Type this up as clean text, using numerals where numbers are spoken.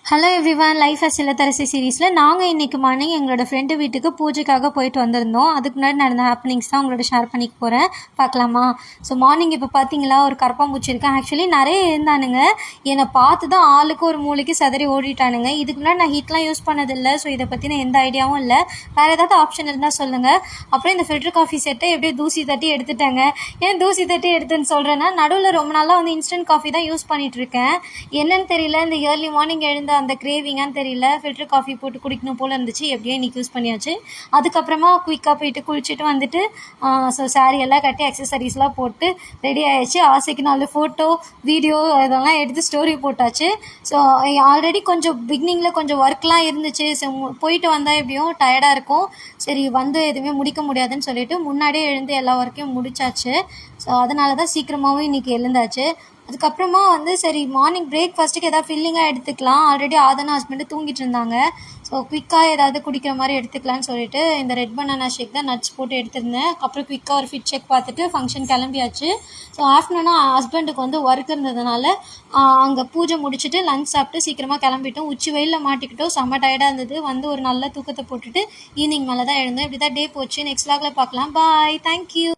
Hello everyone, life as இல்லத்தரசி சீரீஸில் நாங்கள் இன்றைக்கி மார்னிங் எங்களோட ஃப்ரெண்டு வீட்டுக்கு பூஜைக்காக போயிட்டு வந்திருந்தோம். அதுக்கு முன்னாடி நடந்த ஹாப்பனிங்ஸ் தான் உங்களோட ஷேர் பண்ணிக்க போகிறேன், பார்க்கலாமா? ஸோ மார்னிங் இப்போ பார்த்தீங்களா, ஒரு கரப்பாம்பூச்சி இருக்கேன். ஆக்சுவலி நிறைய இருந்தானுங்க. என்னை பார்த்து தான் ஆளுக்கு ஒரு மூளைக்கு சதறி ஓடிட்டானுங்க. இதுக்கு முன்னாடி நான் ஹீட்லாம் யூஸ் பண்ணதில்லை. ஸோ இதை பற்றின எந்த ஐடியாவும் இல்லை. வேறு ஏதாவது ஆப்ஷன் இருந்தால் சொல்லுங்கள். அப்புறம் இந்த ஃபில்டர் காஃபி செட்டை எப்படியே தூசி தட்டி எடுத்துட்டாங்க. ஏன் தூசி தட்டி எடுத்துன்னு சொல்கிறேன்னா, நடுவில் ரொம்ப நாளாக வந்து இன்ஸ்டன்ட் காஃபி தான் யூஸ் பண்ணிகிட்ருக்கேன். என்னன்னு தெரியல, இந்த ஏர்லி மார்னிங் எழுந்த அந்த கிரேவிங்கான்னு தெரியல, ஃபில்டர் காஃபி போட்டு குடிக்கணும் போல் இருந்துச்சு. எப்படியோ இன்றைக்கி யூஸ் பண்ணியாச்சு. அதுக்கப்புறமா குயிக்காக போயிட்டு குளிச்சுட்டு வந்துட்டு ஸோ சாரீ எல்லாம் கட்டி அக்சசரிஸ்லாம் போட்டு ரெடி ஆகிடுச்சு. ஆசைக்கு 4 ஃபோட்டோ வீடியோ இதெல்லாம் எடுத்து ஸ்டோரி போட்டாச்சு. ஸோ ஆல்ரெடி கொஞ்சம் பிகினிங்கில் கொஞ்சம் ஒர்க்லாம் இருந்துச்சு. ஸோ போயிட்டு வந்தால் எப்படியும் டயர்டாக இருக்கும். சரி வந்து எதுவுமே முடிக்க முடியாதுன்னு சொல்லிட்டு முன்னாடியே எழுந்து எல்லா ஒர்க்கையும் முடிச்சாச்சு. ஸோ அதனால தான் சீக்கிரமாகவும் இன்றைக்கி எழுந்தாச்சு. அதுக்கப்புறமா வந்து சரி மார்னிங் பிரேக்ஃபாஸ்ட்டுக்கு எதாவது ஃபில்லிங்காக எடுத்துக்கலாம். ஆல்ரெடி ஆதனா ஹஸ்பண்டு தூங்கிட்டு இருந்தாங்க. ஸோ குயிக்காக ஏதாவது குடிக்கிற மாதிரி எடுத்துக்கலான்னு சொல்லிட்டு இந்த ரெட் பனானா ஷேக் தான் நட்ஸ் போட்டு எடுத்திருந்தேன். அப்புறம் குயிக்காக ஒரு ஃபிட் செக் பார்த்துட்டு ஃபங்க்ஷன் கிளம்பியாச்சு. ஸோ ஆஃப்டர்நூனாக ஹஸ்பண்டுக்கு வந்து ஒர்க் இருந்ததுனால அங்கே பூஜை முடிச்சுட்டு லஞ்ச் சாப்பிட்டு சீக்கிரமாக கிளம்பிட்டோம். உச்சி வெயிலில் மாட்டிக்கிட்டோம். செம்ம டயர்டாக இருந்தது. வந்து ஒரு நல்ல தூக்கத்தை போட்டுட்டு ஈவினிங் மேலே தான் எழுந்தோம். இப்படி தான் டே போச்சு. நெக்ஸ்ட் vlogல பார்க்கலாம். பாய், தேங்க்யூ.